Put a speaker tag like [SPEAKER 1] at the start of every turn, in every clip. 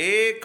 [SPEAKER 1] 1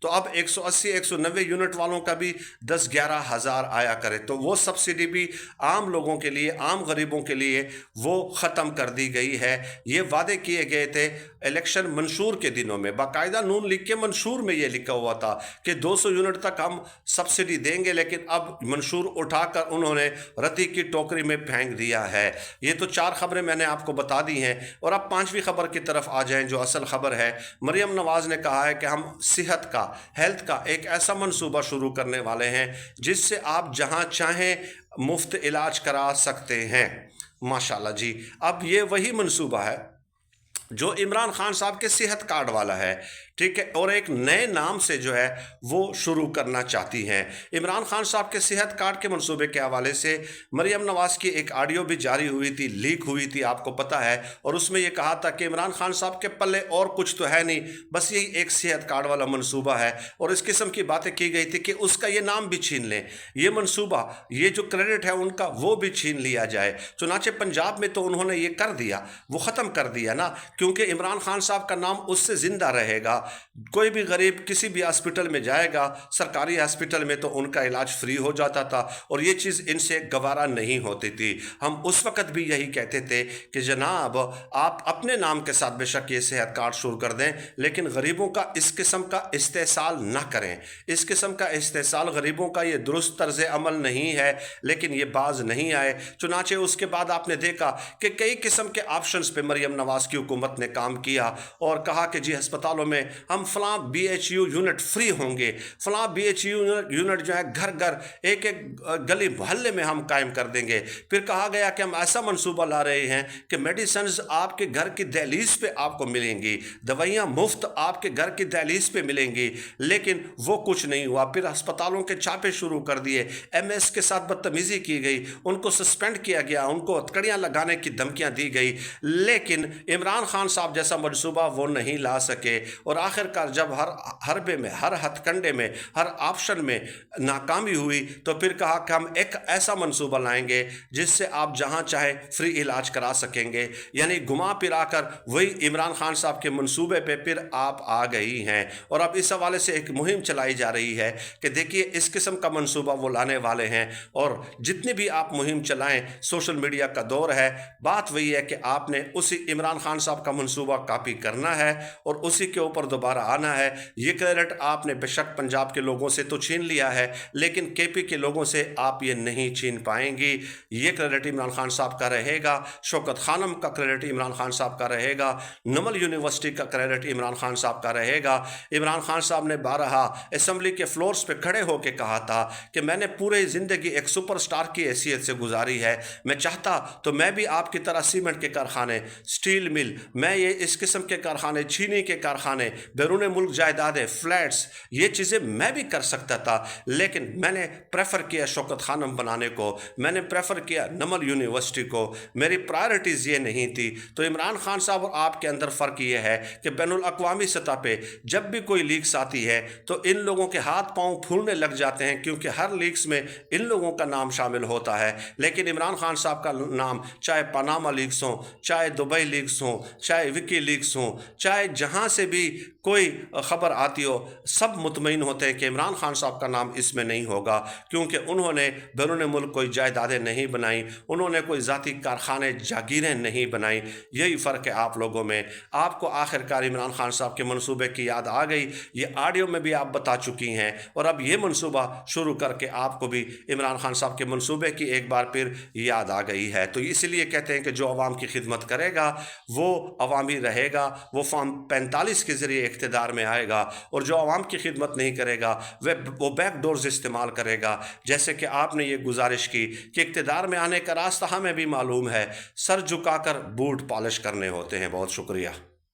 [SPEAKER 1] تو اب 180-190 یونٹ والوں کا بھی 10-11 ہزار آیا کرے. تو وہ سبسڈی بھی عام لوگوں کے لیے، عام غریبوں کے لیے وہ ختم کر دی گئی ہے. یہ وعدے کیے گئے تھے الیکشن منشور کے دنوں میں، باقاعدہ نون لیگ کے منشور میں یہ لکھا ہوا تھا کہ 200 یونٹ تک ہم سبسڈی دیں گے، لیکن اب منشور اٹھا کر انہوں نے رتی کی ٹوکری میں پھینک دیا ہے. یہ تو 4 خبریں میں نے آپ کو بتا دی ہیں، اور اب 5ویں خبر کی طرف آ جائیں جو اصل خبر ہے. مریم نواز نے کہا ہے کہ ہم صحت کا، ہیلتھ کا ایک ایسا منصوبہ شروع کرنے والے ہیں جس سے آپ جہاں چاہیں مفت علاج کرا سکتے ہیں. ماشاءاللہ جی. اب یہ وہی منصوبہ ہے جو عمران خان صاحب کے صحت کارڈ والا ہے، ٹھیک ہے، اور ایک نئے نام سے جو ہے وہ شروع کرنا چاہتی ہیں. عمران خان صاحب کے صحت کارڈ کے منصوبے کے حوالے سے مریم نواز کی ایک آڈیو بھی جاری ہوئی تھی، لیک ہوئی تھی، آپ کو پتہ ہے، اور اس میں یہ کہا تھا کہ عمران خان صاحب کے پلے اور کچھ تو ہے نہیں، بس یہی ایک صحت کارڈ والا منصوبہ ہے. اور اس قسم کی باتیں کی گئی تھی کہ اس کا یہ نام بھی چھین لیں، یہ منصوبہ، یہ جو کریڈٹ ہے ان کا وہ بھی چھین لیا جائے. چنانچہ پنجاب میں تو انہوں نے یہ کر دیا، وہ ختم کر دیا نا، کیونکہ عمران خان صاحب کا نام اس سے زندہ رہے گا. کوئی بھی غریب کسی بھی ہاسپٹل میں جائے گا، سرکاری ہاسپٹل میں، تو ان کا علاج فری ہو جاتا تھا، اور یہ چیز ان سے گوارا نہیں ہوتی تھی. ہم اس وقت بھی یہی کہتے تھے کہ جناب آپ اپنے نام کے ساتھ بے شک یہ صحت کارڈ شروع کر دیں، لیکن غریبوں کا اس قسم کا استحصال نہ کریں. اس قسم کا استحصال غریبوں کا یہ درست طرز عمل نہیں ہے، لیکن یہ باز نہیں آئے. چنانچہ اس کے بعد آپ نے دیکھا کہ کئی قسم کے آپشنز پہ مریم نواز کی حکومت نے کام کیا اور کہا کہ جی ہسپتالوں میں ہم فلاں BHU یونٹ فری ہوں گے، فلاں BHU یونٹ جو ہے گھر گھر، ایک ایک گلی محلے میں ہم قائم کر دیں گے. پھر کہا گیا کہ ہم ایسا منصوبہ لا رہے ہیں کہ میڈیسنز آپ کے گھر کی دہلیز پہ آپ کو ملیں گی، دوائیاں مفت آپ کے گھر کی دہلیز پہ ملیں گی. لیکن وہ کچھ نہیں ہوا. پھر ہسپتالوں کے چھاپے شروع کر دیے، MS کے ساتھ بدتمیزی کی گئی، ان کو سسپینڈ کیا گیا، ان کو ہتکڑیاں لگانے کی دھمکیاں دی گئی. لیکن عمران خان صاحب جیسا منصوبہ وہ نہیں لا سکے، اور آخر کار جب ہر حربے میں، ہر ہتھ کنڈے میں، ہر آپشن میں ناکامی ہوئی تو پھر کہا کہ ہم ایک ایسا منصوبہ لائیں گے جس سے آپ جہاں چاہے فری علاج کرا سکیں گے. یعنی گھما پھرا کر وہی عمران خان صاحب کے منصوبے پہ پھر آپ آ گئی ہیں. اور اب اس حوالے سے ایک مہم چلائی جا رہی ہے کہ دیکھیے اس قسم کا منصوبہ وہ لانے والے ہیں، اور جتنی بھی آپ مہم چلائیں، سوشل میڈیا کا دور ہے، بات وہی ہے کہ آپ نے اسی عمران خان صاحب کا منصوبہ کاپی کرنا ہے اور اسی کے اوپر دوبارہ آنا ہے. یہ کریڈٹ آپ نے بے شک پنجاب کے لوگوں سے تو چھین لیا ہے، لیکن KP کے لوگوں سے آپ یہ نہیں چھین پائیں گی. یہ کریڈٹ عمران خان صاحب کا رہے گا، شوکت خانم کا کریڈٹ عمران خان صاحب کا رہے گا، نمل یونیورسٹی کا کریڈٹ عمران خان صاحب کا رہے گا. عمران خان صاحب نے بارہا اسمبلی کے فلورز پہ کھڑے ہو کے کہا تھا کہ میں نے پورے زندگی ایک سپر سٹار کی حیثیت سے گزاری ہے، میں چاہتا تو میں بھی آپ کی طرح سیمنٹ کے کارخانے، سٹیل مل، میں یہ اس قسم کے کارخانے، چینی کے کارخانے، بیرون ملک جائیدادیں، فلیٹس، یہ چیزیں میں بھی کر سکتا تھا، لیکن میں نے پریفر کیا شوکت خانم بنانے کو، میں نے پریفر کیا نمل یونیورسٹی کو، میری پرائرٹیز یہ نہیں تھی. تو عمران خان صاحب اور آپ کے اندر فرق یہ ہے کہ بین الاقوامی سطح پہ جب بھی کوئی لیکس آتی ہے تو ان لوگوں کے ہاتھ پاؤں پھولنے لگ جاتے ہیں، کیونکہ ہر لیکس میں ان لوگوں کا نام شامل ہوتا ہے. لیکن عمران خان صاحب کا نام چاہے پاناما لیکس ہوں، چاہے دبئی لیکس ہوں، چاہے وکی لیکس ہوں، چاہے جہاں سے بھی کوئی خبر آتی ہو، سب مطمئن ہوتے ہیں کہ عمران خان صاحب کا نام اس میں نہیں ہوگا، کیونکہ انہوں نے بیرون ملک کوئی جائیدادیں نہیں بنائیں، انہوں نے کوئی ذاتی کارخانے، جاگیریں نہیں بنائیں. یہی فرق ہے آپ لوگوں میں. آپ کو آخر کار عمران خان صاحب کے منصوبے کی یاد آ گئی، یہ آڈیو میں بھی آپ بتا چکی ہیں، اور اب یہ منصوبہ شروع کر کے آپ کو بھی عمران خان صاحب کے منصوبے کی ایک بار پھر یاد آ گئی ہے. تو اس لیے کہتے ہیں کہ جو عوام کی خدمت کرے گا وہ عوامی رہے گا، وہ فارم 45 کے ذریعے اقتدار میں آئے گا، اور جو عوام کی خدمت نہیں کرے گا وہ بیک ڈورز استعمال کرے گا. جیسے کہ آپ نے یہ گزارش کی کہ اقتدار میں آنے کا راستہ ہمیں بھی معلوم ہے، سر جھکا کر بوٹ پالش کرنے ہوتے ہیں. بہت شکریہ.